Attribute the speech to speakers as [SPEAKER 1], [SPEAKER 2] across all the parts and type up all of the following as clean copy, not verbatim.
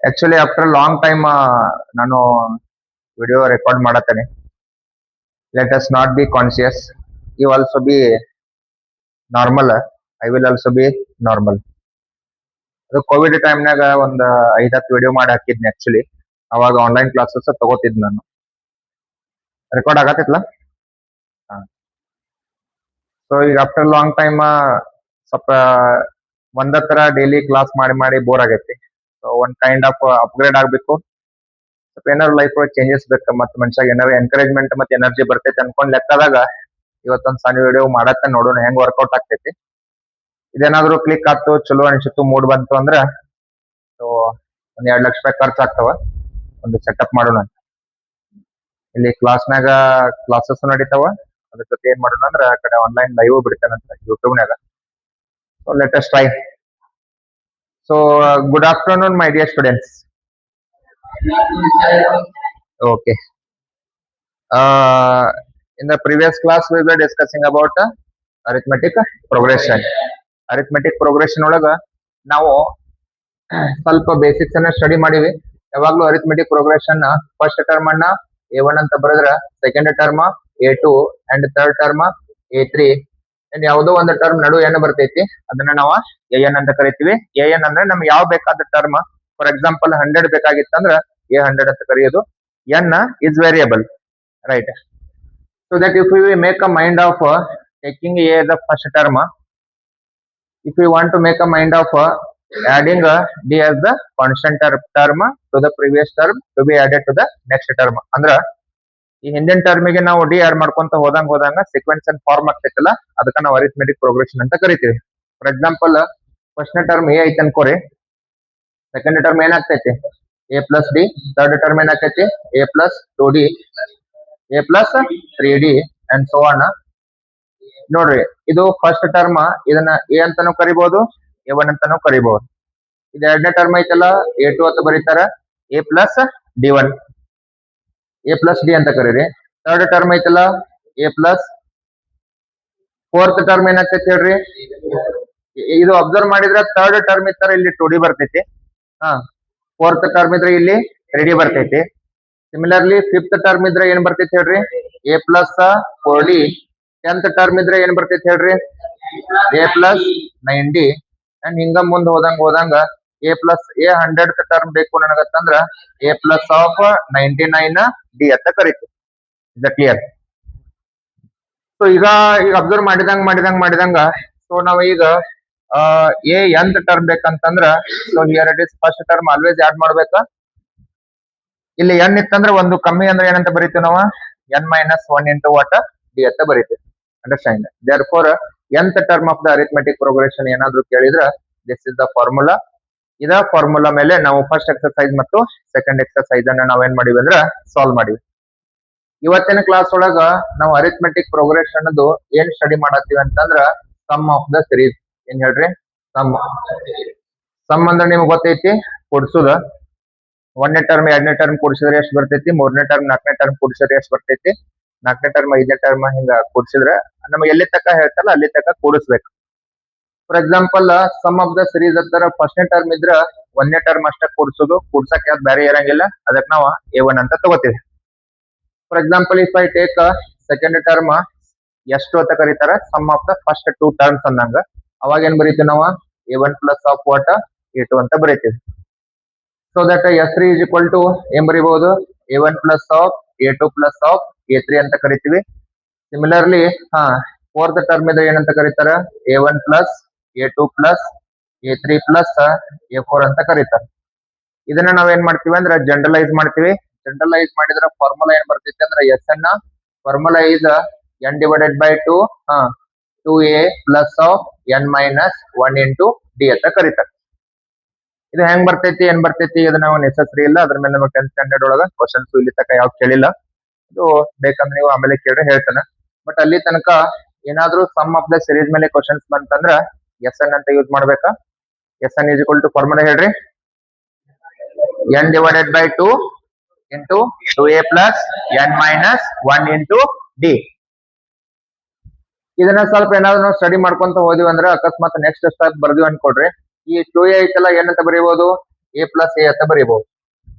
[SPEAKER 1] Actually after long time ನಾನು video record ಮಾಡತ್ತೇನೆ. Let us not be conscious, you also be normal, I will also be normal. ಅದು Covid ಟೈಮ್ನಾಗ ಒಂದು 5-10 video ಮಾಡಿ ಹಾಕಿದ್ನಿ. Actually ಅವಾಗ ಆನ್ಲೈನ್ ಕ್ಲಾಸಸ್ ತಗೋತಿದ್ ನಾನು. ರೆಕಾರ್ಡ್ ಆಗತ್ತಿತ್ಲ. ಸೊ ಈಗ ಆಫ್ಟರ್ ಲಾಂಗ್ ಟೈಮ್ ಸ್ವಲ್ಪ ಒಂದತ್ರ ಡೈಲಿ ಕ್ಲಾಸ್ ಮಾಡಿ ಮಾಡಿ ಬೋರ್ ಆಗೈತಿ. ಸೊ ಒಂದ್ ಕೈಂಡ್ ಆಫ್ ಅಪ್ಗ್ರೇಡ್ ಆಗ್ಬೇಕು, ಸ್ವಲ್ಪ ಏನಾದ್ರು ಲೈಫ್ ಚೇಂಜಸ್ ಬೇಕು, ಮತ್ತೆ ಮನುಷ್ಯಾಗ ಏನಾದ್ರು ಎನ್ಕರೇಜ್ಮೆಂಟ್ ಮತ್ತೆ ಎನರ್ಜಿ ಬರ್ತೈತಿ ಅನ್ಕೊಂಡ್ ಲೆಕ್ಕದಾಗ ಇವತ್ತೊಂದ್ ಸಣ್ಣ ವಿಡಿಯೋ ಮಾಡತ್ತ ನೋಡೋಣ ಹೆಂಗ್ ವರ್ಕೌಟ್ ಆಗ್ತೈತಿ. ಇದೇನಾದ್ರು ಕ್ಲಿಕ್ ಆಯ್ತು, ಚಲೋ ಅನ್ಸಿತ್ತು, ಮೂಡ್ ಬಂತು ಅಂದ್ರ ಸೊ ಒಂದ್ 2 ಲಕ್ಷ ರೂಪಾಯಿ ಖರ್ಚು ಆಗ್ತಾವ. ಒಂದು ಸೆಟಪ್ ಮಾಡೋಣ. ಇಲ್ಲಿ ಕ್ಲಾಸ್ನಾಗ ಕ್ಲಾಸಸ್ ನಡೀತಾವ, ಅದ್ರ ಜೊತೆ ಏನ್ ಮಾಡೋಣ ಅಂದ್ರ ಆ ಕಡೆ ಆನ್ಲೈನ್ ಲೈವ್ ಬಿಡ್ತೇನಂತ ಯೂಟ್ಯೂಬ್ನಾಗ. So let us try. So good afternoon my dear students. Okay. In the previous class, we were discussing about arithmetic progression. Arithmetic progression ಒಳಗ ನಾವು ಸ್ವಲ್ಪ ಬೇಸಿಕ್ಸ್ ಅನ್ನ ಸ್ಟಡಿ ಮಾಡಿವಿ. ಯಾವಾಗ್ಲೂ ಅರಿಥಮೆಟಿಕ್ ಪ್ರೋಗ್ರೆಷನ್ ಫಸ್ಟ್ ಟರ್ಮ್ ಅನ್ನ A1 ಅಂತ ಬರೆದ್ರ, second term A2 and third term A3 and ಯಾವುದೋ ಒಂದು ಟರ್ಮ್ ನಡು ಏನ್ ಬರ್ತೈತಿ ಅದನ್ನ ನಾವು AN ಅಂತ ಕರಿತೀವಿ. AN ಅಂದ್ರೆ ನಮ್ಗೆ ಯಾವ ಬೇಕಾದ ಟರ್ಮ್, ಫಾರ್ ಎಕ್ಸಾಂಪಲ್ 100 ಬೇಕಾಗಿತ್ತಂದ್ರ A100 ಅಂತ ಕರೆಯೋದು. N is variable, right? So that if we make a mind of taking A the first term, if we want to make a mind of adding D as the constant term to the previous term to be added to the next term, ಅಂದ್ರ ಈ ಹಿಂದಿನ ಟರ್ಮಿಗೆ ನಾವು D add ಮಾಡ್ಕೊಂತ ಹೋದಂಗ sequence and form ಆಗ್ತೈತಲ್ಲ, ಅದಕ್ಕ ನಾವು arithmetic progression ಅಂತ ಕರಿತೀವಿ. For example first term A ಐತೆ ಅನ್ಕೋರಿ, ಸೆಕೆಂಡ್ ಟರ್ಮ್ ಏನಾಗ್ತೈತಿ A plus D, third term ಏನಾಗ್ತೈತಿ A plus 2D, A plus 3D and so on. ನೋಡ್ರಿ, ಇದು ಫಸ್ಟ್ ಟರ್ಮ್, ಇದನ್ನ ಎ ಅಂತಾನು ಕರಿಬಹುದು, A1 ಅಂತಾನು ಕರಿಬಹುದು. ಇದು ಎರಡನೇ ಟರ್ಮ್ ಐತಲ್ಲ A2 ಅಂತ ಬರೀತಾರ, A plus D1, A plus D ಅಂತ ಕರೀರಿ. ಥರ್ಡ್ ಟರ್ಮ್ ಐತಲ್ಲ A ಪ್ಲಸ್, ಫೋರ್ತ್ ಟರ್ಮ್ ಏನಾಗ್ತೈತಿ ಹೇಳ್ರಿ, ಇದು ಅಬ್ಸರ್ವ್ ಮಾಡಿದ್ರೆ ಥರ್ಡ್ ಟರ್ಮ್ ಇತ್ತರ ಇಲ್ಲಿ 2D ಬರ್ತೈತಿ. ಫೋರ್ತ್ ಟರ್ಮ್ ಇದ್ರೆ ಇಲ್ಲಿ 3D ಬರ್ತೈತಿ. ಸಿಮಿಲರ್ಲಿ ಫಿಫ್ತ್ ಟರ್ಮ್ ಇದ್ರೆ ಏನ್ ಬರ್ತೈತಿ ಹೇಳ್ರಿ, A plus 4D. 10th term ಇದ್ರೆ ಏನ್ ಬರ್ತೈತಿ ಹೇಳ್ರಿ, A ಪ್ಲಸ್ 9D. ಅಂಡ್ ಹಿಂಗ ಮುಂದ್ ಹೋದಂಗ A plus A 100th term ಬೇಕು ನನಗತ್ತಂದ್ರ A ಪ್ಲಸ್ ಆಫ್ 99D ಅಂತ ಕರಿತೀವಿ. Is clear? ಸೊ ಈಗ ಅಬ್ಸರ್ವ್ ಮಾಡಿದಂಗ ಸೊ ನಾವು ಈಗ A nth ಟರ್ಮ್ ಬೇಕಂತಂದ್ರ so here it is first term always add ಮಾಡ್ಬೇಕಾ. ಇಲ್ಲಿ n ಇತ್ತಂದ್ರೆ ಒಂದು ಕಮ್ಮಿ ಅಂದ್ರೆ ಏನಂತ ಬರೀತೀವಿ ನಾವು, n minus 1 into what D ಅಂತ ಬರೀತೀವಿ. Understand? Therefore nth term of the arithmetic progression ಏನಾದ್ರು ಕೇಳಿದ್ರ ದಿಸ್ ಇಸ್ ದ ಫಾರ್ಮುಲಾ. ಇದ ಫಾರ್ಮುಲಾ ಮೇಲೆ ನಾವು ಫಸ್ಟ್ ಎಕ್ಸರ್ಸೈಸ್ ಮತ್ತು ಸೆಕೆಂಡ್ ಎಕ್ಸರ್ಸೈಸ್ ಅನ್ನ ನಾವೇನ್ ಮಾಡಿವಿ ಅಂದ್ರ ಸಾಲ್ವ್ ಮಾಡಿವಿ. ಇವತ್ತಿನ ಕ್ಲಾಸ್ ಒಳಗ ನಾವು ಅರಿಥಮೆಟಿಕ್ ಪ್ರೋಗ್ರೆಷನ್ ಅದು ಏನ್ ಸ್ಟಡಿ ಮಾಡತ್ತೀವಿ ಅಂತಂದ್ರ ಸಮ್ ಆಫ್ ದ ಸಿರೀಸ್. ಏನ್ ಹೇಳ್ರಿ, ಸಮ್ ಅಂದ್ರೆ ನಿಮ್ಗೆ ಗೊತ್ತೈತಿ ಕೂಡ್ಸುದ. 1ನೇ ಟರ್ಮ್ 2ನೇ ಟರ್ಮ್ ಕೂಡಿಸಿದ್ರೆ ಎಷ್ಟು ಬರ್ತೈತಿ, 3ನೇ ಟರ್ಮ್ 4ನೇ ಟರ್ಮ್ ಕೂಡಿಸಿದ್ರೆ ಎಷ್ಟು ಬರ್ತೈತಿ, 4ನೇ ಟರ್ಮ್ 5ನೇ ಟರ್ಮ್ ಹಿಂಗ ಕೂಡಿಸಿದ್ರೆ ನಮಗೆ ಎಲ್ಲಿ ತಕ್ಕ ಹೇಳ್ತಾರಲ್ಲ ಅಲ್ಲಿ ತಕ್ಕ ಕೂಡಿಸ್ಬೇಕು. For example sum of the series ಅಂತಾರ ಫಸ್ಟ್ನೇ ಟರ್ಮ್ ಇದ್ರ 1ನೇ ಟರ್ಮ್ ಅಷ್ಟೇ ಕೂಡಿಸೋದು, ಕೂಡ್ಸಕ್ ಯಾವ್ದು ಬೇರೆ ಇರಂಗಿಲ್ಲ, ಅದಕ್ಕೆ ನಾವು A1 ಅಂತ ತಗೋತೀವಿ. For example if I take second term ಎಷ್ಟು ಅಂತ ಕರೀತಾರ, sum of the first 2 terms ಅನ್ನಂಗ, ಅವಾಗ ಏನ್ ಬರೀತೀವಿ ನಾವು A1 plus of what A2 ಅಂತ ಬರೀತೀವಿ. So that S3 is equal to ಏನ್ ಬರೀಬಹುದು, A1 plus of A2 plus of A3 ಅಂತ ಕರಿತೀವಿ. ಸಿಮಿಲರ್ಲಿ ಫೋರ್ತ್ ಟರ್ಮ್ ಇದ್ರೆ ಏನಂತ ಕರೀತಾರ, A1 plus A2 plus A3 plus A4 ಅಂತ ಕರೀತಾರ. ಇದನ್ನ ನಾವೇನ್ ಮಾಡ್ತೀವಿ ಅಂದ್ರೆ ಜನರಲೈಸ್ ಮಾಡ್ತೀವಿ. ಜನರಲೈಸ್ ಮಾಡಿದ್ರೆ ಫಾರ್ಮುಲಾ ಏನ್ ಬರ್ತೈತಿ ಅಂದ್ರೆ ಎಸ್ ಅನ್ನ formula is n divided by 2 2a plus of n minus 1 into D ಅಂತ ಕರೀತಾರೆ. ಇದು ಹೆಂಗ್ ಬರ್ತೈತಿ ಏನ್ ಬರ್ತೈತಿ ಇದು ನಾವು ನೆಸೆಸರಿ ಇಲ್ಲ, ಅದ್ರ ಮೇಲೆ ನಮಗೆ 10th ಸ್ಟ್ಯಾಂಡರ್ಡ್ ಒಳಗ ಕ್ವಶನ್ಸ್ ಇಲ್ಲಿ ತನಕ ಯಾವ ಕೇಳಿಲ್ಲ. ಇದು ಬೇಕಂದ್ರೆ ನೀವು ಆಮೇಲೆ ಕೇಳಿ ಹೇಳ್ತಾನೆ. ಬಟ್ ಅಲ್ಲಿ ತನಕ ಏನಾದ್ರೂ ಸಮ್ ಆಫ್ ದ ಸಿರೀಸ್ ಮೇಲೆ ಕ್ವಶನ್ಸ್ ಬಂತಂದ್ರ ಎಸ್ ಎನ್ ಅಂತ ಯೂಸ್ ಮಾಡ್ಬೇಕಾ. S N is equal to formula ಹೇಳ್ರಿ, n divided by 2 into 2a plus n minus 1 into D. ಇದನ್ನ ಸ್ವಲ್ಪ ಏನಾದ್ರು ನಾವು ಸ್ಟಡಿ ಮಾಡ್ಕೊಂತ ಹೋದಿವಿ ಅಂದ್ರೆ ಅಕಸ್ಮಾತ್ ನೆಕ್ಸ್ಟ್ ಸ್ಟೆಪ್ ಬರ್ದಿವಿ ಅನ್ಕೊಡ್ರಿ, ಈ 2a ಐತಲ್ಲ ಏನಂತ ಬರೀಬಹುದು, ಎ ಪ್ಲಸ್ ಎ ಅಂತ ಬರೀಬಹುದು.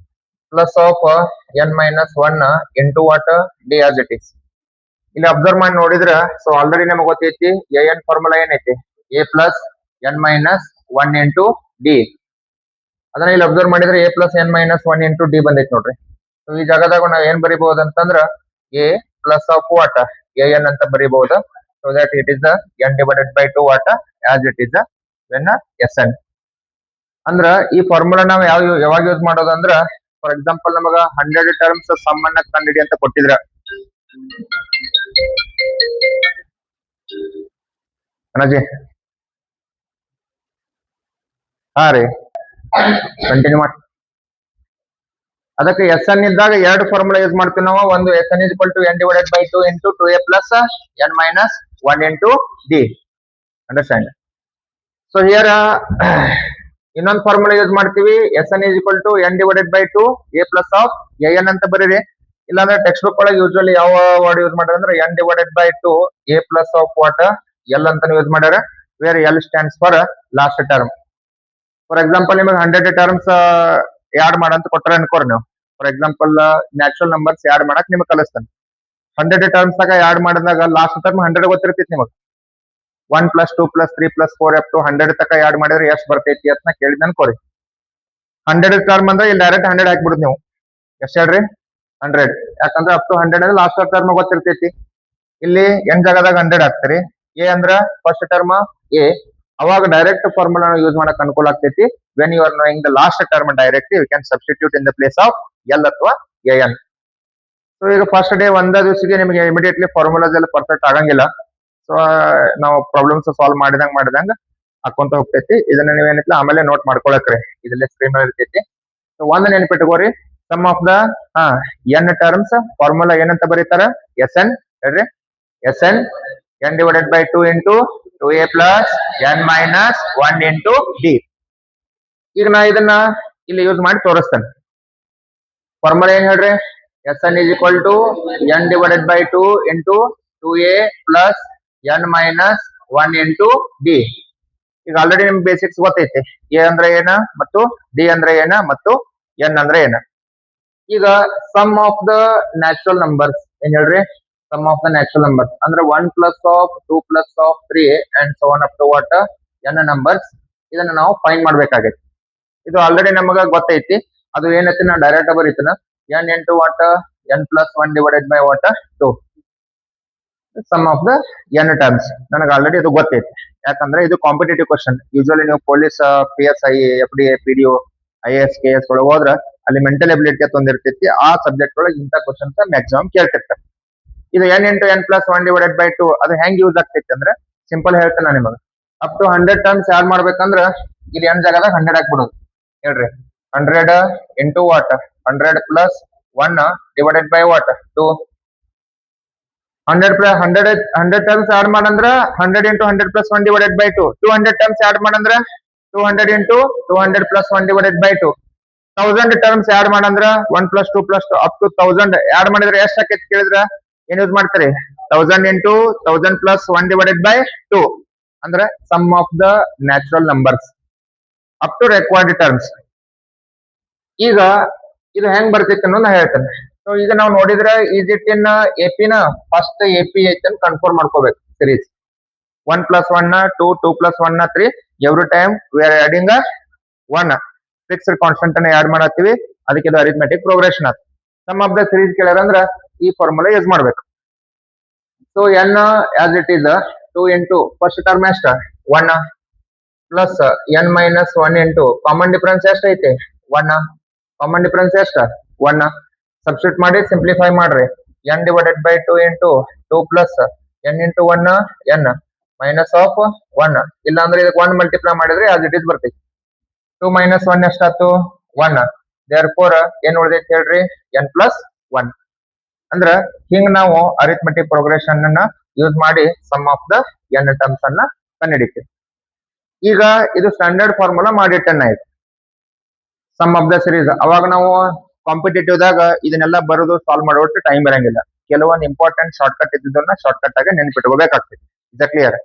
[SPEAKER 1] Plus of n minus one into what d as it is. ಇಲ್ಲಿ ಅಬ್ಸರ್ವ್ ಮಾಡಿ ನೋಡಿದ್ರ ಸೊ ಆಲ್ರೆಡಿ ನಮಗೆ ಗೊತ್ತೈತಿ ಎ ಎನ್ ಫಾರ್ಮುಲಾ ಏನೈತಿ a plus N minus one into d. ಅದನ್ನ ಇಲ್ಲಿ ಅಬ್ಸರ್ವ್ ಮಾಡಿದ್ರೆ a plus N minus one into d ಬಂದೈತಿ ನೋಡ್ರಿ. ಸೊ ಈ ಜಾಗದಾಗ ನಾವು ಏನ್ ಬರೀಬಹುದು ಅಂತಂದ್ರ a plus of what a N ಅಂತ ಬರೀಬಹುದು. So that it is the n divided by two what as it is when S N. ಅಂದ್ರ ಈ ಫಾರ್ಮುಲಾ ನಾವು ಯಾವಾಗ ಯೂಸ್ ಮಾಡೋದಂದ್ರ ಫಾರ್ ಎಕ್ಸಾಂಪಲ್ ನಮಗ 100 ಟರ್ಮ್ಸ್ ಸಮ್ ಅನ್ನ ಕಂಡಿಡಿ ಅಂತ ಕೊಟ್ಟಿದ್ರ ಅನಾಜಿ ಹಾ ರೀ ಕಂಟಿನ್ಯೂ ಮಾಡಿ. ಅದಕ್ಕೆ ಎಸ್ ಎನ್ ಇದ್ದಾಗ ಎರಡು ಫಾರ್ಮುಲಾ ಯೂಸ್ ಮಾಡ್ತೀವಿ ನಾವು. ಒಂದು S N is to N divided by two into two A plus N minus one into D. Understand? So here ಇನ್ನೊಂದು ಫಾರ್ಮುಲಾ ಯೂಸ್ ಮಾಡ್ತೀವಿ S N is equal to N divided by two A plus of A N ಅಂತ ಬರೀರಿ. ಇಲ್ಲಾಂದ್ರೆ text book ಒಳಗೆ usually ಯಾವ word use ಮಾಡ್ಯಾರ ಅಂದ್ರೆ N divided by two A plus of what L ಅಂತ ಯೂಸ್ ಮಾಡ್ಯಾರ. Where L stands for last term. For example ನಿಮಗೆ 100 ಟರ್ಮ್ಸ್ ಯಾಡ್ ಮಾಡಂತ ಕೊಟ್ಟಾರ ಅನ್ಕೋರಿ ನೀವು. ಫಾರ್ ಎಕ್ಸಾಂಪಲ್ ನ್ಯಾಚುರಲ್ ನಂಬರ್ಸ್ ಯಾಡ್ ಮಾಡಕ್ ನಿಮ್ಗೆ ಕಲಿಸ್ತಾನೆ. 100 ಟರ್ಮ್ಸ್ ದಾಗ ಯಾಡ್ ಮಾಡಿದಾಗ ಲಾಸ್ಟ್ ಟರ್ಮ್ 100 ಗೊತ್ತಿರ್ತೈತಿ ನಿಮಗೆ. 1 plus 2 plus 3 plus 4 up to 100 ತಕ ಯಾಡ್ ಮಾಡಿದ್ರೆ ಎಷ್ಟು ಬರ್ತೈತಿ ಅಂತ ಕೇಳಿದ್ ಅನ್ಕೋರಿ. 100 ಟರ್ಮ್ ಅಂದ್ರೆ ಇಲ್ಲಿ ಡೈರೆಕ್ಟ್ 100 ಹಾಕ್ಬಿಡುದು ನೀವು. ಎಷ್ಟು ಹೇಳ್ರಿ 100. ಯಾಕಂದ್ರೆ ಅಪ್ ಟು 100 ಅಂದ್ರೆ ಲಾಸ್ಟ್ ಟರ್ಮ್ ಗೊತ್ತಿರ್ತೈತಿ. ಇಲ್ಲಿ ಎನ್ ಜಾಗದಾಗ 100 ಹಾಕ್ತೀರಿ. ಎ ಅಂದ್ರ ಫಸ್ಟ್ ಟರ್ಮ್ ಎ. ಅವಾಗ ಡೈರೆಕ್ಟ್ ಫಾರ್ಮುಲಾ ಯೂಸ್ ಮಾಡಕ್ ಅನುಕೂಲ ಆಗ್ತೈತಿ. When you are knowing the last term direct you can substitute in the place of L ಅಥವಾ ಎ ಎನ್. ಸೊ ಈಗ ಫಸ್ಟ್ ಡೇ ಒಂದೇ ದಿವಸಿಗೆ ನಿಮಗೆ ಇಮಿಡಿಯೇಟ್ಲಿ ಫಾರ್ಮುಲಾಸ್ ಎಲ್ಲ ಪರ್ಫೆಕ್ಟ್ ಆಗಂಗಿಲ್ಲ. ಸೊ ನಾವು ಪ್ರಾಬ್ಲಮ್ಸ್ ಸಾಲ್ವ್ ಮಾಡಿದಂಗ ಹಾಕೊಂತ ಹೋಗ್ತೈತಿ. ಇದನ್ನ ನೀವೇನಿಲ್ಲ ಆಮೇಲೆ ನೋಟ್ ಮಾಡ್ಕೊಳಕ್ರಿ. ಇದೆಲ್ಲ ಸ್ಕ್ರೀನ್ ಮೇಲೆ ಇರ್ತೈತಿ. ಸೊ ಒಂದ್ ನೆನಪಿಟ್ಕೋರಿ, sum of the N terms formula ಏನಂತ ಬರೀತಾರ ಎಸ್ ಎನ್. ಹೇಳ್ರಿ S n n divided by two into two A plus N minus one into D. ಈಗ ನಾ ಇದನ್ನ ಇಲ್ಲಿ ಯೂಸ್ ಮಾಡಿ ತೋರಿಸ್ತೇನೆ. ಫಾರ್ಮುಲಾ ಏನ್ ಹೇಳ್ರಿ S N is equal to N divided by two into two A plus N minus one into D. ಈಗ already ನಿಮ್ಗೆ ಬೇಸಿಕ್ಸ್ ಗೊತ್ತೈತಿ. ಎ ಅಂದ್ರೆ ಏನ ಮತ್ತು ಡಿ ಅಂದ್ರೆ ಏನ ಮತ್ತು ಎನ್ ಅಂದ್ರೆ ಏನ. ಈಗ sum of the natural numbers ಏನ್ ಹೇಳ್ರಿ sum of the natural numbers ಅಂದ್ರೆ 1 plus of 2 plus of 3 and so on up to what N numbers. ಇದನ್ನ ನಾವು ಫೈಂಡ್ ಮಾಡ್ಬೇಕಾಗೈತಿ. ಇದು ಆಲ್ರೆಡಿ ನಮಗ ಗೊತ್ತೈತಿ. ಅದು ಏನೈತಿ ನಾ ಡೈರೆಕ್ಟ್ ಬರೀತನ n into what n plus one divided by what 2 sum of the N terms. ನನಗೆ ಆಲ್ರೆಡಿ ಇದು ಗೊತ್ತೈತಿ. ಯಾಕಂದ್ರೆ ಇದು ಕಾಂಪಿಟೇಟಿವ್ ಕ್ವಶನ್. ಯೂಶಲಿ ನೀವು police, P S I, F D A, P D O, I S, K S ಒಳಗೆ ಹೋದ್ರ ಅಲ್ಲಿ mental ability ಅಂತ ಒಂದಿರ್ತೈತಿ. ಆ ಸಬ್ಜೆಕ್ಟ್ ಒಳಗೆ ಇಂಥ ಕ್ವಶನ್ಸ್ ಮ್ಯಾಕ್ಸಿಮಮ್ ಕೇಳ್ತಿರ್ತಾರೆ. ಇದು n into n plus one divided by two ಅದು ಹೆಂಗ್ ಯೂಸ್ ಆಗ್ತೈತಿ ಅಂದ್ರೆ ಸಿಂಪಲ್ ಹೇಳ್ತೇನೆ ನಾನು ನಿಮಗೆ. ಅಪ್ ಟು 100 ಟರ್ಮ್ಸ್ ಆಡ್ ಮಾಡ್ಬೇಕಂದ್ರ ಇಲ್ಲಿ ಎನ್ ಜಾಗದಾಗ 100 ಹಾಕ್ಬಿಡೋದು. ಹೇಳ್ರಿ 100 into what 100 plus 1 divided by what 2. 100 terms add ಮಾಡಂದ್ರ 100 into 100 plus 1 divided by 2. 200 terms add ಮಾಡಂದ್ರ 200 into 200 plus 1 divided by 2. 1000 terms add ಮಾಡಂದ್ರ 1 plus 2 plus 2 up to 1000 add ಮಾಡಿದ್ರೆ ಎಷ್ಟು ಆಕೈತಿ ಕೇಳಿದ್ರ ಏನ್ ಯೂಸ್ ಮಾಡ್ತಾರೆ 1000 ಇಂಟು 1000 ಪ್ಲಸ್ 1 ಡಿವೈಡೆಡ್ ಬೈ 2 ಅಂದ್ರೆ sum of the natural numbers up to required terms. ಈಗ ಇದು ಹೆಂಗ್ ಬರ್ತೈತಿ ಅನ್ನೋದು ನಾ ಹೇಳ್ತೇನೆ. ಸೊ ಈಗ ನಾವು ನೋಡಿದ್ರೆ ಈಜಿಟ್ ಇನ್ ಎಪಿನ ಫಸ್ಟ್ ಎಪಿ ಐತೆ ಅಂತ ಕನ್ಫರ್ಮ್ ಮಾಡ್ಕೋಬೇಕು. Series 1 plus 1 2 2 plus 1 3 every time we are adding 1 fixed constant ಅನ್ನ ಆಡ್ ಮಾಡತ್ತೀವಿ. ಅದಕ್ಕೆ ಇದು ಅರಿಥಮೆಟಿಕ್ ಪ್ರೋಗ್ರೆಷನ್ ಆಯ್ತು. ಸಮ್ ಆಫ್ ದ ಸೀರೀಸ್ ಕೇಳ್ಯಾರಂದ್ರ ಈ ಫಾರ್ಮುಲಾ ಯೂಸ್ ಮಾಡ್ಬೇಕು. So N as it is 2 into first term ಎಷ್ಟ 1 plus N minus 1 into common difference ಎಷ್ಟ ಐತಿ 1. Common difference ಎಷ್ಟ 1. ಸಬ್ಸ್ಟಿಟ್ಯೂಟ್ ಮಾಡಿ ಸಿಂಪ್ಲಿಫೈ ಮಾಡ್ರಿ N divided by 2 into 2 plus N into 1 N minus of 1. ಇಲ್ಲ ಅಂದ್ರೆ ಇದಕ್ಕೆ 1 ಮಲ್ಟಿಪ್ಲೈ ಮಾಡಿದ್ರೆ ಆಸ್ ಇಟ್ ಈಸ್ ಬರ್ತೈತಿ. 2 ಮೈನಸ್ 1 ಎಷ್ಟಾಯ್ತು 1. ದೇರ್ಫೋರ್ ಏನ್ ಉಳಿದೈತಿ ಹೇಳ್ರಿ ಎನ್ ಪ್ಲಸ್ 1. ಅಂದ್ರ ಹಿಂಗ್ ನಾವು ಅರಿಥಮೆಟಿಕ್ ಪ್ರೋಗ್ರೆಷನ್ ಅನ್ನ ಯೂಸ್ ಮಾಡಿ sum of the N terms ಅನ್ನ ಕಂಡುಹಿಡಿತೀವಿ. ಈಗ ಇದು ಸ್ಟ್ಯಾಂಡರ್ಡ್ ಫಾರ್ಮುಲಾ ಮಾಡಿಟ್ಟನ್ನ ಆಯ್ತು ಸಮ್ ಆಫ್ ದ ಸೀರೀಸ್. ಅವಾಗ ನಾವು ಕಾಂಪಿಟೇಟಿವ್ ದಾಗ ಇದನ್ನೆಲ್ಲ ಬರೋದು ಸಾಲ್ವ್ ಮಾಡೋಷ್ಟು ಟೈಮ್ ಇರಂಗಿಲ್ಲ. ಕೆಲವೊಂದು ಇಂಪಾರ್ಟೆಂಟ್ ಶಾರ್ಟ್ ಕಟ್ ಇದ್ದನ್ನ ಶಾರ್ಟ್ ಕಟ್ ಆಗಿ ನೆನ್ಪಿಟ್ಕೋಬೇಕಾಗ್ತದೆ. Is clear?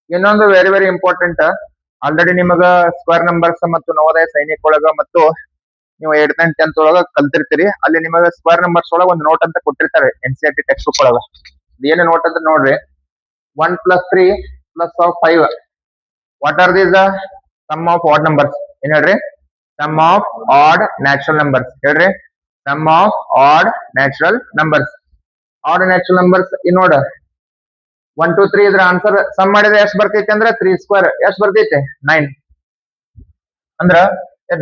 [SPEAKER 1] ಇನ್ನೊಂದು ವೆರಿ ವೆರಿ ಇಂಪಾರ್ಟೆಂಟ್ ಆಲ್ರೆಡಿ ನಿಮಗ ಸ್ಕ್ವೇರ್ ನಂಬರ್ಸ್ ಮತ್ತು ನವೋದಯ ಸೈನಿಕ ಒಳಗ ಮತ್ತು ನೀವು 8th and 10th ಒಳಗ ಕಲ್ತಿರ್ತೀರಿ. ಅಲ್ಲಿ ನಿಮಗ ಸ್ಕ್ವೇರ್ ನಂಬರ್ಸ್ ಒಳಗ ಒಂದು ನೋಟ್ ಅಂತ ಕೊಟ್ಟಿರ್ತಾರೆ NCERT ಟೆಕ್ಸ್ಟ್ ಬುಕ್ ಒಳಗ. ಏನು ನೋಟ್ ಅಂತ ನೋಡ್ರಿ. 1 + 3 + 5. What are these sum of odd numbers? ಏನ್ ಹೇಳ್ರಿ? Sum of odd natural numbers. ಹೇಳ್ರಿ, sum of odd natural numbers. Odd natural numbers ನೋಡ 1 2 3 ಇದ್ರ ಆನ್ಸರ್ ಸಮ್ ಮಾಡಿದ್ರೆ ಎಷ್ಟು ಬರ್ತೈತೆ ಅಂದ್ರೆ 3² ಎಷ್ಟು ಬರ್ತೈತೆ 9. ಅಂದ್ರ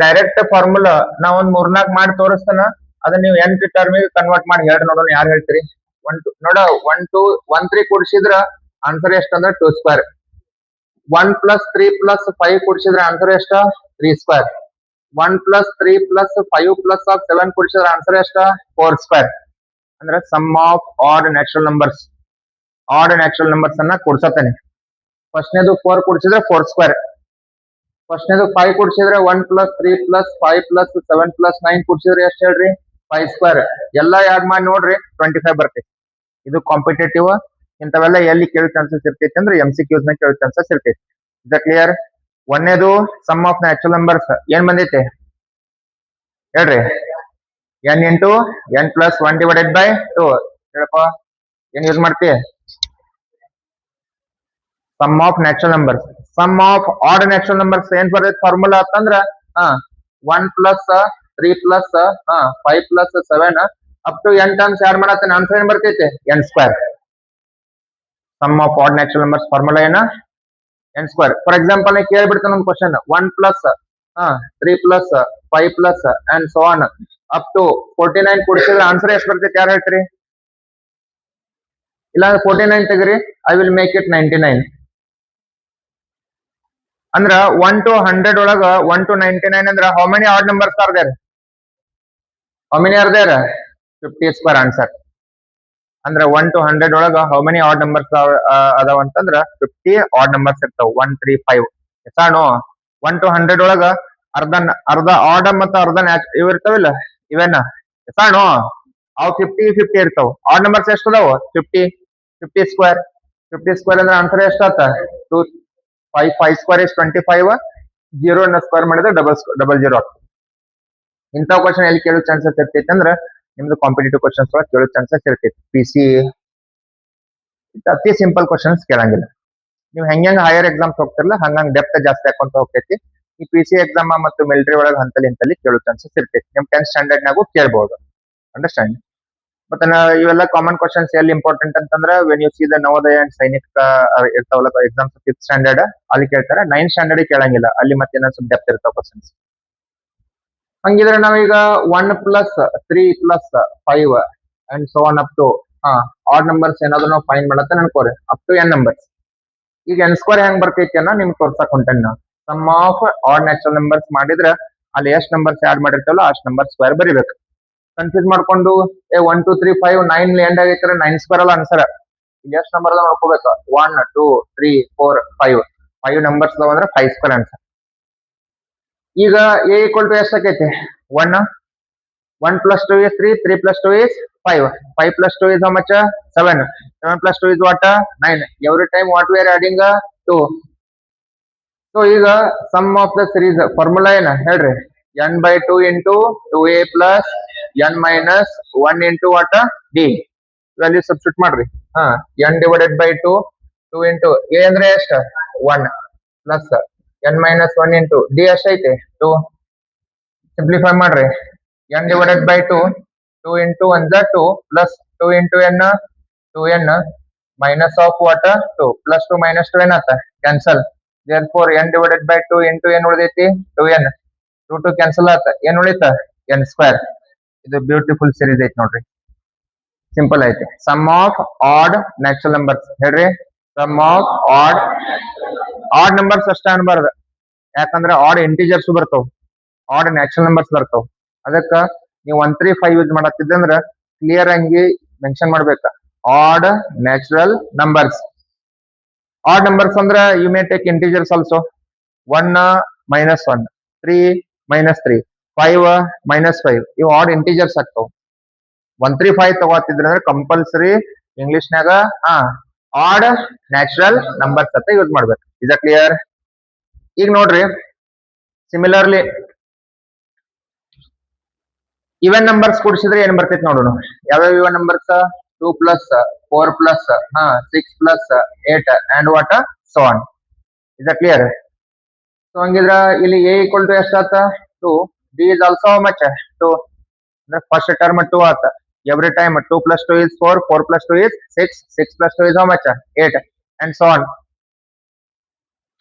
[SPEAKER 1] ಡೈರೆಕ್ಟ್ ಫಾರ್ಮುಲಾ ನಾ ಒಂದ್ 3-4 ಮಾಡಿ ತೋರಿಸ್ತಾನ. ಅದನ್ನ ನೀವು nth ಟರ್ಮಿಗೆ ಕನ್ವರ್ಟ್ ಮಾಡಿ ಹೇಳ್ರಿ ನೋಡೋಣ. ಯಾರು ಹೇಳ್ತೀರಿ? 1 ನೋಡ 1 2 1 3 ಕೂಡಿಸಿದ್ರ ಆನ್ಸರ್ ಎಷ್ಟು ಅಂದ್ರೆ 2². 1 + 3 + 5 ಕೂಡಿಸಿದ್ರೆ ಆನ್ಸರ್ ಎಷ್ಟ? 3². 1 + 3 + 5 + 7 ಕೂಡಿಸಿದ್ರೆ ಆನ್ಸರ್ ಎಷ್ಟ? 4². ಅಂದ್ರೆ sum of odd natural numbers. Odd natural numbers ಅನ್ನ ಕೂಡ್ಸತ್ತಾನೆ. ಫಸ್ಟ್ನೇದು 4 ಕೂಡಿಸಿದ್ರೆ 4². ಫಸ್ಟ್ನೇದು 5 ಕೂಡಿಸಿದ್ರೆ 1 + 3 + 5 + 7 + 9 ಕೂಡಿಸಿದ್ರೆ ಎಷ್ಟು ಹೇಳ್ರಿ? 5². ಎಲ್ಲ ಯಾಡ್ ಮಾಡಿ ನೋಡ್ರಿ 25 ಬರ್ತೈತಿ. ಇದು ಕಾಂಪಿಟೇಟಿವ್. ಇಂಥವೆಲ್ಲ ಎಲ್ಲಿ ಕೇಳೋ ಚಾನ್ಸಸ್ ಇರ್ತೈತಿ ಅಂದ್ರೆ MCQs ನ ಕೇಳೋ ಚಾನ್ಸಸ್ ಇರ್ತೈತಿ. ಇದ ಕ್ಲಿಯರ್? ಒಂದೇದು ಸಮ್ ಆಫ್ ನ್ಯಾಚುರಲ್ ನಂಬರ್ಸ್ ಏನ್ ಬಂದೈತೆ ಹೇಳ್ರಿ? n × n + 1/2. ಹೇಳಪ್ಪ, ಏನ್ ಯೂಸ್ ಮಾಡ್ತಿ? Sum of natural numbers. Sum of odd natural numbers ಏನ್ ಬರ್ತೈತಿ ಫಾರ್ಮುಲಾ ಅಂತಂದ್ರ 1 + 3 + 5 + 7 up to n terms add ಮಾಡತ್ತೇನೆ. ಆನ್ಸರ್ ಏನ್ ಬರ್ತೈತೆ? n². Sum of odd natural numbers formula ಏನ? n². ಫಾರ್ ಎಕ್ಸಾಂಪಲ್ ಕೇಳ್ಬಿಡ್ತಾನೆ ಒಂದು question 1 + 3 + 5 + and so on up to 49 ಕೂಡಿಸಿದ್ರೆ ಆನ್ಸರ್ ಎಷ್ಟು ಬರ್ತೈತಿ? ಯಾರು ಹೇಳ್ತೀರಿ? ಇಲ್ಲ 49 ತೆಗಿರಿ, ಐ ವಿಲ್ ಮೇಕ್ ಇಟ್ 99. ಅಂದ್ರ 1 to 100 ಒಳಗ 1 to 99 ಅಂದ್ರ how many odd numbers are there? How many are there? 50² answer. ಅಂದ್ರ 1 to 100 ಒಳಗ ಹೌ ಮೆನಿ ಆಡ್ ನಂಬರ್ಸ್ ಅದಾವ ಅಂತಂದ್ರ 50 ಆಡ್ ನಂಬರ್ಸ್ ಇರ್ತಾವ. 1 3 5 ಎಸಾನು 1 to 100 ಒಳಗ ಅರ್ಧ ಆಡ್ ಮತ್ತು ಅರ್ಧ ಇವ್ ಇರ್ತಾವಿಲ್ಲ, ಇವೇನ ಎಸಾನು ಅವ್ 50 50 ಇರ್ತಾವ. ಆಡ್ ನಂಬರ್ಸ್ ಎಷ್ಟು ಅದಾವ? 50. 50². 50² ಅಂದ್ರೆ ಆನ್ಸರ್ ಎಷ್ಟಾತ? 2 5 5² is 25. 0 ಅನ್ನ ಸ್ಕ್ವೇರ್ ಮಾಡಿದ್ರೆ ಡಬಲ್ 0 ಆಗ್ತದೆ. ಇಂಥ ಕ್ವಶನ್ ಎಲ್ಲಿ ಕೇಳೋ ಚಾನ್ಸಸ್ ಇರ್ತೈತಿ ಅಂದ್ರೆ ನಿಮ್ದು ಕಾಂಪಿಟೇಟಿವ್ ಕ್ವಶನ್ಸ್ ಒಳಗೆ ಕೇಳೋ ಚಾನ್ಸಸ್ ಇರ್ತೈತಿ. PC ಅತಿ ಸಿಂಪಲ್ ಕ್ವಶನ್ಸ್ ಕೇಳಂಗಿಲ್ಲ. ನೀವು ಹೆಂಗ್ ಹೈಯರ್ ಎಕ್ಸಾಮ್ಸ್ ಹೋಗ್ತಿರಲ್ಲ ಹಂಗಂಗ್ ಡೆಪ್ತ್ ಜಾಸ್ತಿ ಹಾಕೊಂತ ಹೋಗ್ತೈತಿ. ಈ PC ಎಕ್ಸಾಮ್ ಮತ್ತು ಮಿಲಿಟರಿ ಒಳಗೆ ಹಂತಲ್ಲಿ ಇಂತಲ್ಲಿ ಕೇಳೋ ಚಾನ್ಸಸ್ ಇರ್ತೈತಿ. ನಿಮ್ 10th ಸ್ಟ್ಯಾಂಡರ್ಡ್ ನಾಗೂ ಕೇಳ್ಬಹುದು. ಅಂಡರ್ಸ್ಟ್ಯಾಂಡ್? ಮತ್ತೆ ಇವೆಲ್ಲ ಕಾಮನ್ ಕ್ವಶನ್ಸ್ ಎಲ್ಲಿ ಇಂಪಾರ್ಟೆಂಟ್ ಅಂತಂದ್ರೆ when U C the Navodaya and ಸೈನಿಕ ಇರ್ತಾವಲ್ಲ ಎಕ್ಸಾಮ್ಸ್ 5th ಸ್ಟ್ಯಾಂಡರ್ಡ್ ಅಲ್ಲಿ ಕೇಳ್ತಾರೆ. 9th standard ಕೇಳಂಗಿಲ್ಲ. ಅಲ್ಲಿ ಮತ್ತೆ ಏನೋ ಸ್ವಲ್ಪ ಡೆಪ್ತ್ ಇರ್ತಾವ ಕ್ವಶನ್ಸ್. ಹಂಗಿದ್ರೆ ನಾವೀಗ 1 + 3 + 5 and so on up to odd numbers ಏನಾದ್ರು ನಾವು ಫೈಂಡ್ ಮಾಡತ್ತೆ ಅನ್ಕೋರಿ ಅಪ್ ಟು n ನಂಬರ್ಸ್. ಈಗ n² ಹೆಂಗ್ ಬರ್ತೈತಿ ಅನ್ನೋ ನಿಮ್ಗೆ ತೋರ್ಸಕ್ ಹೊಂಟೇನಿ ನಾವು. Sum of odd natural numbers ಮಾಡಿದ್ರೆ ಅಲ್ಲಿ ಎಷ್ಟು ನಂಬರ್ಸ್ ಆಡ್ ಮಾಡಿರ್ತೇವಲ್ಲ ಅಷ್ಟು ನಂಬರ್ ಸ್ಕ್ವೇರ್ ಬರಿಬೇಕು. ಕನ್ಫ್ಯೂಸ್ ಮಾಡ್ಕೊಂಡು 1 2 3 5 9 ಎಂಡ್ ಆಗೈತಾರೆ 9² ಅಲ್ಲ ಆನ್ಸರ್. ಇಲ್ಲಿ ಎಷ್ಟು ನಂಬರ್ ಅದ ನೋಡ್ಕೋಬೇಕು. 1 2 3 4 5 ನಂಬರ್ಸ್ ಅದಾವ ಅಂದ್ರೆ 5² ಆನ್ಸರ್. ಈಗ a = ಎಷ್ಟು ಆಕೈತಿ? 1 1 + 2 is 3 3 + 2 is 5 5 + 2 is how much? 7 7 + 2 is what? 9. Every time what we are adding 2. So ಈಗ sum of the series formula ಏನ ಹೇಳ್ರಿ? n/2 × 2a + n - 1 × what? d. Value substitute ಮಾಡ್ರಿ. n/2 2 × a ಅಂದ್ರೆ ಎಷ್ಟು? 1 ಪ್ಲಸ್ n - 1 × d ಎಷ್ಟು ಐತಿ? 2. Simplify ಮಾಡ್ರಿ. n/2 2 × 1 = 2 plus 2 × n 2n minus of what? 2 plus 2 minus 2 ಏನಾತ? ಕ್ಯಾನ್ಸಲ್. therefore n/2 × ಏನ್ ಉಳಿದೈತಿ? 2n. 2 2 ಕ್ಯಾನ್ಸಲ್ ಆತ. ಏನ್ ಉಳಿತ? n². ಇದು ಬ್ಯೂಟಿಫುಲ್ ಸೀರೀಸ್ ಐತಿ ನೋಡ್ರಿ. ಸಿಂಪಲ್ ಐತಿ. Sum of odd natural numbers ಹೇಳ್ರಿ. ಸಮ್ ಆಫ್ ಆಡ್ ನಂಬರ್ಸ್ ಅಷ್ಟ ಅನ್ಬಾರ್ದು. ಯಾಕಂದ್ರೆ ಆಡ್ ಇಂಟಿಜರ್ಸ್ ಬರ್ತಾವ, ಆಡ್ ನ್ಯಾಚುರಲ್ ನಂಬರ್ಸ್ ಬರ್ತಾವ. ಅದಕ್ಕ ನೀವು 1 3 5 ಯೂಸ್ ಮಾಡತ್ತಿದ್ದಂದ್ರ ಕ್ಲಿಯರ್ ಆಗಿ ಮೆನ್ಷನ್ ಮಾಡ್ಬೇಕ. Odd natural numbers. Odd numbers ಅಂದ್ರೆ you may take integers also. 1 - 1 3 - 3 5 - 5 ಇವು ಆಡ್ ಇಂಟಿಜರ್ಸ್ ಆಗ್ತಾವ. 1 3 5 ತಗೋತಿದ್ರೆ ಅಂದ್ರೆ ಕಂಪಲ್ಸರಿ ಇಂಗ್ಲಿಷ್ನಾಗ ಆಡ್ ನ್ಯಾಚುರಲ್ ನಂಬರ್ಸ್ ಅಂತ ಯೂಸ್ ಮಾಡ್ಬೇಕು. Is clear? ಈಗ ನೋಡ್ರಿ ಸಿಮಿಲರ್ಲಿ ಇವನ್ ನಂಬರ್ಸ್ ಕೂಡಿಸಿದ್ರೆ ಏನ್ ಬರ್ತೈತಿ ನೋಡೋಣ. ಯಾವ್ಯಾವ even numbers? 2 plus 4 plus 6 plus 8 and what so on. Is that clear? So ಹಂಗಿದ್ರ ಇಲ್ಲಿ ಎ ಈಕ್ವಲ್ ಟು ಎಷ್ಟಾತ? 2. D is also much 2. ಅಂದ್ರೆ ಫಸ್ಟ್ ಟರ್ಮ್ 2 ಆತ. Every time 2 plus 2 is 4, 4 plus 2 is 6, 6 plus 2 is how much? 8 and so on.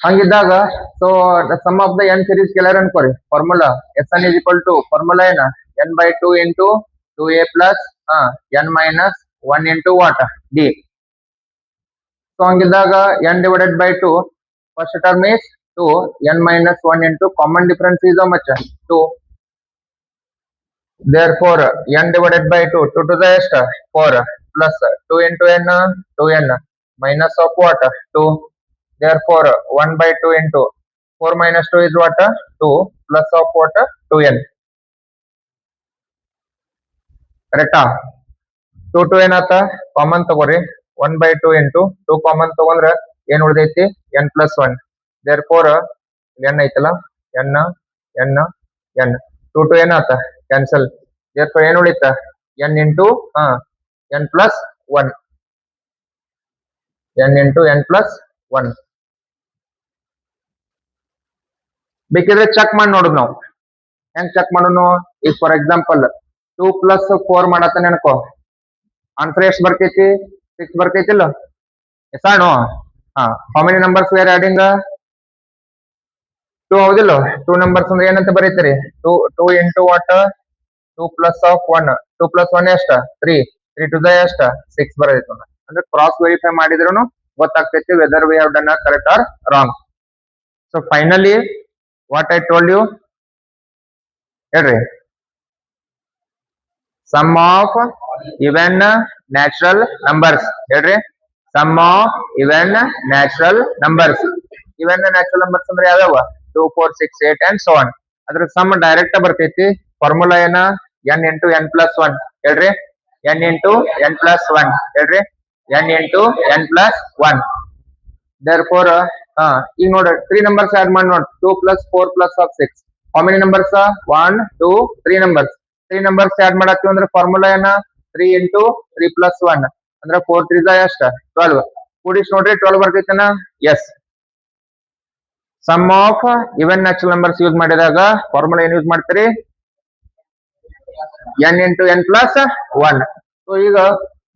[SPEAKER 1] ಹಂಗಿದ್ದಾಗ so sum of the n series ಕೆಲರ್ ಅನ್ಕೋರಿ. Formula S N is equal to formula ಏನ? N by 2 into 2a plus N minus 1 into what? D. So ಹಂಗಿದ್ದಾಗ n divided by 2 first term is 2, n minus 1 into common difference is how much? 2. Therefore, n divided by 2, 2 to the est 4 plus 2 into n, 2n minus of what? 2. Therefore, 1 by 2 into 4 minus 2 is what? 2 plus of what? 2n. Correct? 2 to n आता common ತಗೋರಿ. 1 by 2 into 2 common ತಗೊಂಡ್ರೆ ಏನ್ ಉಳಿದೈತಿ? n plus 1. Therefore, n ಐತಲ್ಲ n n n 2 to n ಆತ cancel. therefore ಏನು ಉಳಿತ? n into n plus 1. n into n plus 1. ಬೇಕಿದ್ರೆ check ಮಾಡಿ ನೋಡುದು ನಾವು. ಹೆಂಗ್ ಚೆಕ್ ಮಾಡೋನು? ಈಗ ಫಾರ್ ಎಕ್ಸಾಂಪಲ್ 2 plus 4 ಮಾಡತ್ತಾನೆ ಅನ್ಕೋ, ಆನ್ಸರ್ ಎಷ್ಟು ಬರ್ತೈತಿ? 6 ಬರ್ತೈತಿಲ್ಲ? ಎಸಾಣು how many numbers we are adding? 2 ಹೌದಿಲ್ಲ? 2 ನಂಬರ್ಸ್ ಅಂದ್ರೆ ಏನಂತ ಬರೀತೀರಿ? 2 into what? 2 plus of 1. 2 plus 1 ಎಷ್ಟ? 3. 3 ಟು ದ ಎಷ್ಟ? 6 ಬರೈತು. ಅಂದ್ರೆ ಕ್ರಾಸ್ ವೆರಿಫೈ ಮಾಡಿದ್ರು ಗೊತ್ತಾಗ್ತೈತಿ whether we have done correct or wrong. So finally what I told you ಹೇಳ್ರಿ, sum of even natural numbers ಹೇಳ್ರಿ. Sum of even natural numbers. Even natural numbers ಅಂದ್ರೆ ಯಾವ್ಯಾವ? 2, 4, 6, 8 and so on. ಅದ್ರ sum direct ಬರ್ತೈತಿ. Formula ಏನ? n into n plus 1 ಹೇಳ್ರಿ. n into n plus 1 ಹೇಳ್ರಿ. n into n plus 1. therefore ಈಗ ನೋಡ್ರಿ 3 ನಂಬರ್ಸ್ ಆಡ್ ಮಾಡಿ ನೋಡಿ. 2 plus 4 plus of 6 how many numbers? 1 2 3 numbers. 3 numbers add ಮಾಡತ್ತೀವಿ ಅಂದ್ರೆ ಫಾರ್ಮುಲಾ ಏನ? 3 ಇಂಟು 3 ಪ್ಲಸ್ 1 ಅಂದ್ರೆ 4 3 ಎಷ್ಟ? 12. ಕೂಡಿಸ್ ನೋಡ್ರಿ 12 ಬರ್ತೈತನ? Yes. Sum of even natural numbers use ಮಾಡಿದಾಗ ಫಾರ್ಮುಲಾ ಏನ್ ಯೂಸ್ ಮಾಡ್ತೀರಿ? n into n plus 1. So ಈಗ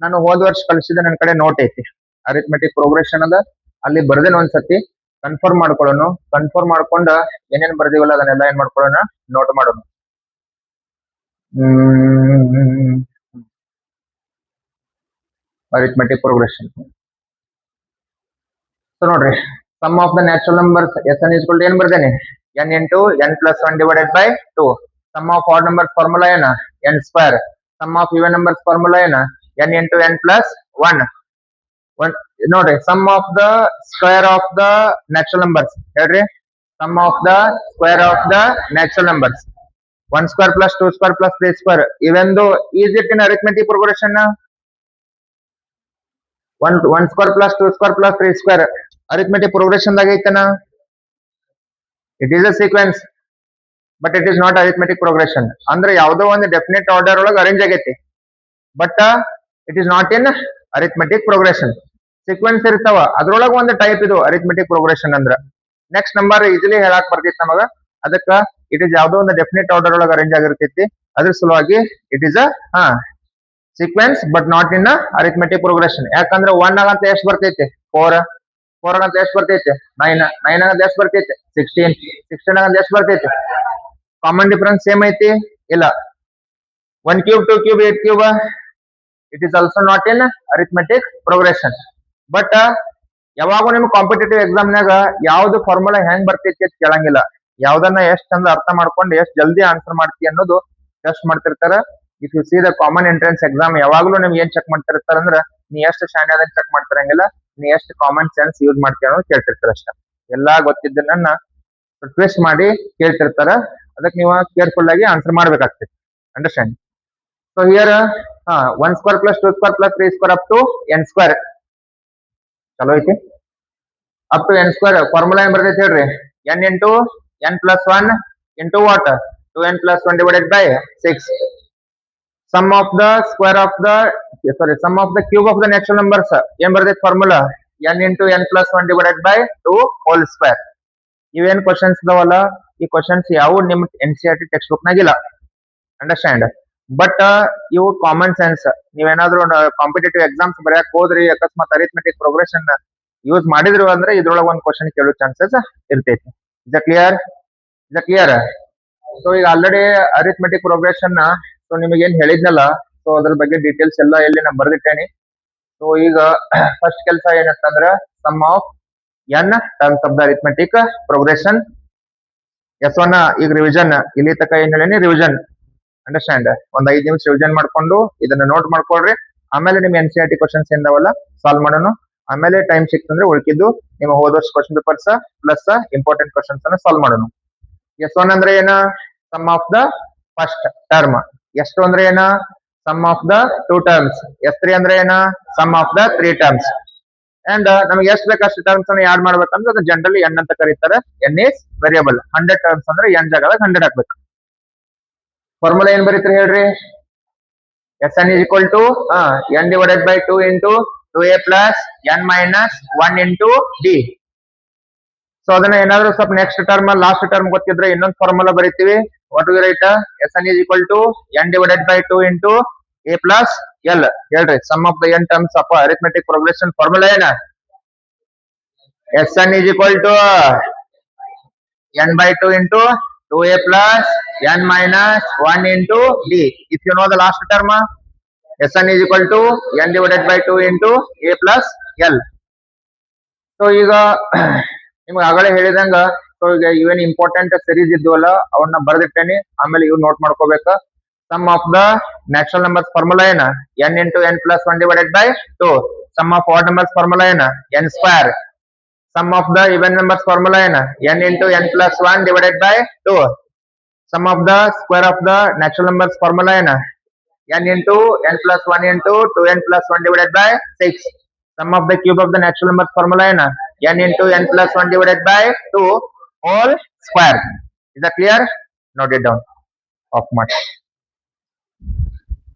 [SPEAKER 1] ನಾನು ಹೋದ ವರ್ಷ ಕಳಿಸಿದ ನನ್ನ ಕಡೆ ನೋಟ್ ಐತಿ, ಅರಿಥಮೆಟಿಕ್ ಪ್ರೋಗ್ರೆಷನ್ ಅದ, ಅಲ್ಲಿ ಬರ್ದೇನ ಒಂದ್ಸತಿ ಕನ್ಫರ್ಮ್ ಮಾಡ್ಕೊಳ್ಳೋಣ. ಕನ್ಫರ್ಮ್ ಮಾಡ್ಕೊಂಡ ಏನೇನ್ ಬರ್ದಿವಲ್ಲ ಅದನ್ನೆಲ್ಲ ಏನ್ ಮಾಡ್ಕೊಳ್ಳೋಣ? ನೋಟ್ ಮಾಡೋಣ. Arithmetic progression. ಸೊ ನೋಡ್ರಿ, sum of the natural numbers S n equal to ಏನ್ ಬರ್ದೇನೆ? n into n plus 1 divided by 2. Sum of odd numbers formula ಏನ? n square. Sum of even numbers formula ಏನ? n into n plus 1. ನೋಡ್ರಿ, sum of the square of the natural numbers ಹೇಳ್ರಿ. Sum of the square of the natural numbers 1 square plus 2 square plus 3 square. ಇವೆಂದು is it in arithmetic progression? 1 square plus 2 square plus 3 square arithmetic progression ದಾಗ ಐತನ? It is a sequence but it is not arithmetic progression. ಅಂದ್ರೆ ಯಾವುದೋ ಒಂದು definite order ಒಳಗೆ arrange ಆಗೈತಿ, but it is not in arithmetic progression. Sequence ಇರ್ತಾವ, ಅದ್ರೊಳಗ ಒಂದು ಟೈಪ್ ಇದು ಅರಿಥಮೆಟಿಕ್ ಪ್ರೋಗ್ರೆಷನ್ ಅಂದ್ರ. ನೆಕ್ಸ್ಟ್ ನಂಬರ್ ಈಸಿಲಿ ಹೇಳಕ್ ಬರ್ತೈತಿ ನಮಗ. ಅದಕ್ಕ ಇಟ್ ಈಸ್ ಯಾವುದೋ ಒಂದು ಡೆಫಿನೆಟ್ ಆರ್ಡರ್ ಒಳಗೆ ಅರೇಂಜ್ ಆಗಿರ್ತೈತಿ. ಅದ್ರ ಸಲುವಾಗಿ it is a sequence but not in arithmetic progression. ಯಾಕಂದ್ರೆ 1 ಆಗಂತ ಎಷ್ಟು ಬರ್ತೈತಿ? 4. 4 ಆಗಂತ ಎಷ್ಟು ಬರ್ತೈತಿ? 9. 9 ಆಗಂತ ಎಷ್ಟು ಬರ್ತೈತಿ? 16. 16 ಆಗಂತ ಎಷ್ಟು ಬರ್ತೈತಿ? ಕಾಮನ್ ಡಿಫರೆನ್ಸ್ ಸೇಮ್ ಐತಿ? ಇಲ್ಲ. 1 cube 2 cube 8 cube it is also not in arithmetic progression. But ಯಾವಾಗೂ ನಿಮ್ ಕಾಂಪಿಟೇಟಿವ್ ಎಕ್ಸಾಮ್ನಾಗ ಯಾವ್ದು ಫಾರ್ಮುಲಾ ಹೆಂಗ್ ಬರ್ತೈತಿ ಅಂತ ಕೇಳಂಗಿಲ್ಲ. ಯಾವ್ದನ್ನ ಎಷ್ಟ್ ಚಂದ ಅರ್ಥ ಮಾಡ್ಕೊಂಡು ಎಷ್ಟ್ ಜಲ್ದಿ ಆನ್ಸರ್ ಮಾಡ್ತಿ ಅನ್ನೋದು ಟೆಸ್ಟ್ ಮಾಡ್ತಿರ್ತಾರ. If U C the common entrance exam, ಯಾವಾಗ್ಲೂ ನಿಮ್ಗೆ ಏನ್ ಚೆಕ್ ಮಾಡ್ತಿರ್ತಾರ ಅಂದ್ರ ನೀ ಎಷ್ಟು ಶಾಣೆ ಅದನ್ನ ಚೆಕ್ ಮಾಡ್ತಿರಂಗಿಲ್ಲ, ನೀ ಎಷ್ಟು ಕಾಮನ್ ಸೆನ್ಸ್ ಯೂಸ್ ಮಾಡ್ತೀಯ ಅನ್ನೋದು ಕೇಳ್ತಿರ್ತಾರ ಅಷ್ಟ. ಎಲ್ಲಾ ಗೊತ್ತಿದ್ದನ್ನ ಟ್ವಿಸ್ಟ್ ಮಾಡಿ ಕೇಳ್ತಿರ್ತಾರ. ಅದಕ್ಕೆ ನೀವು ಕೇರ್ಫುಲ್ ಆಗಿ ಆನ್ಸರ್ ಮಾಡ್ಬೇಕಾಗ್ತೈತಿ. Understand? So here 1 square plus 2 square plus 3 square up to n square. ಚಲೋ ಐತಿ. Up to n square formula ಏನ್ ಬರ್ತೈತಿ ಹೇಳ್ರಿ? n into n plus 1 into what? 2n plus 1 divided by 6. Sum of the square of the, sorry, sum of the cube of the natural numbers. ಏನ್ ಬರ್ತೈತೆ formula? n into n plus 1 divided by 2 whole square. ಇವೇನ್ questions ಇದಾವಲ್ಲ, ಈ questions ಯಾವ ನಿಮ್ N C R T text book ನಾಗಿಲ್ಲ. ಅಂಡರ್ಸ್ಟ್ಯಾಂಡ್? But ಇವು ಕಾಮನ್ ಸೆನ್ಸ್. ನೀವೇನಾದ್ರೂ ಕಾಂಪಿಟೇಟಿವ್ ಎಕ್ಸಾಮ್ಸ್ ಬರೆಯಕ್ ಹೋದ್ರಿ, ಅಕಸ್ಮಾತ್ ಅರಿಥಮೆಟಿಕ್ ಪ್ರೋಗ್ರೆಷನ್ ಯೂಸ್ ಮಾಡಿದ್ರು ಅಂದ್ರೆ ಇದ್ರೊಳಗೆ ಒಂದು ಕ್ವಶನ್ ಕೇಳೋ ಚಾನ್ಸಸ್ ಇರ್ತೈತಿ. Is clear? Is clear? So ಈಗ ಆಲ್ರೆಡಿ ಅರಿಥಮೆಟಿಕ್ ಪ್ರೋಗ್ರೆಷನ್ ಸೊ ನಿಮಗೆ ಏನ್ ಹೇಳಿದ್ನಲ್ಲ, ಸೊ ಅದ್ರ ಬಗ್ಗೆ ಡೀಟೇಲ್ಸ್ ಎಲ್ಲ ಇಲ್ಲಿ ನಾನು ಬರ್ದಿಟ್ಟೇನಿ. ಸೊ ಈಗ ಫಸ್ಟ್ ಕೆಲಸ ಏನಂತಂದ್ರ sum of n terms of the arithmetic progression. S one ಈಗ ರಿವಿಷನ್, ಇಲ್ಲಿ ತಕ ಏನ್ ಹೇಳೀನಿ ರಿವಿಷನ್. ಅಂಡರ್ಸ್ಟ್ಯಾಂಡ್? ಒಂದ್ 5 ನಿಮಿಷ ರಿವಿಷನ್ ಮಾಡ್ಕೊಂಡು ಇದನ್ನ ನೋಟ್ ಮಾಡ್ಕೊಳ್ರಿ. ಆಮೇಲೆ ನಿಮ್ N C R T questions ಏನಾವಲ್ಲ ಸಾಲ್ವ್ ಮಾಡೋಣ. ಆಮೇಲೆ ಟೈಮ್ ಸಿಕ್ತಂದ್ರೆ ಉಳ್ಕಿದ್ದು ನಿಮ್ಮ ಹೋದ ವರ್ಷ question papers plus important questions ಅನ್ನ ಸಾಲ್ವ್ ಮಾಡೋಣ. ಎಸ್ ಒನ್ ಅಂದ್ರೆ ಏನ? Sum of the first term. S two ಅಂದ್ರೆ ಏನ? Sum of the 2 terms. S three ಅಂದ್ರೆ ಏನ? Sum of the 3 terms. And ನಮಗೆ ಎಷ್ಟು ಬೇಕು ಅಷ್ಟು ಟರ್ಮ್ಸ್ ಅನ್ನ ಆಡ್ ಮಾಡ್ಬೇಕಂದ್ರೆ ಅದು ಜನರಲಿ ಎನ್ ಅಂತ ಕರೀತಾರೆ. N is variable. 100 ಟರ್ಮ್ಸ್ ಅಂದ್ರೆ ಎನ್ ಜಾಗದಾಗ 100 ಹಾಕ್ಬೇಕು. ಫಾರ್ಮುಲಾ ಏನ್ ಬರೀತೀರಿ ಹೇಳ್ರಿ? S N is equal to N divided by 2 into 2a plus N minus 1 into d. So ಅದನ್ನ ಏನಾದ್ರು ಸ್ವಲ್ಪ ನೆಕ್ಸ್ಟ್ ಟರ್ಮ್ ಲಾಸ್ಟ್ ಟರ್ಮ್ ಗೊತ್ತಿದ್ರೆ ಇನ್ನೊಂದು ಫಾರ್ಮುಲಾ ಬರೀತೀವಿ. What we write? S N is equal to N divided by 2 into a plus l. ಹೇಳ್ರಿ sum of the N terms of arithmetic progression formula ಏನ? S N is equal to n by 2 into 2a plus n minus 1 into d. If you know the last term, Sn is equal to n divided by 2 into a plus l. So ಈಗ ನಿಮ್ಗೆ ಆಗಲೇ ಹೇಳಿದಂಗ so ಈಗ ಇವೇನ್ important series ಇದ್ವಲ್ಲ ಅವನ್ನ ಬರ್ದಿಟ್ಟೇನಿ. ಆಮೇಲೆ ಇವ್ note ಮಾಡ್ಕೋಬೇಕ. Sum of the natural numbers formula ಏನ? n into n plus 1 divided by 2. Sum of odd numbers formula ಏನ? n square. Sum of the even numbers formula ಏನ? n into n plus 1 divided by 2. Sum of the square of the natural numbers formula ಏನ? n into n plus 1 into 2n plus 1 divided by 6. Sum of the cube of the natural numbers formula ಏನ? n into n plus 1 divided by 2 whole square. Is that clear? Note it down. Off mark.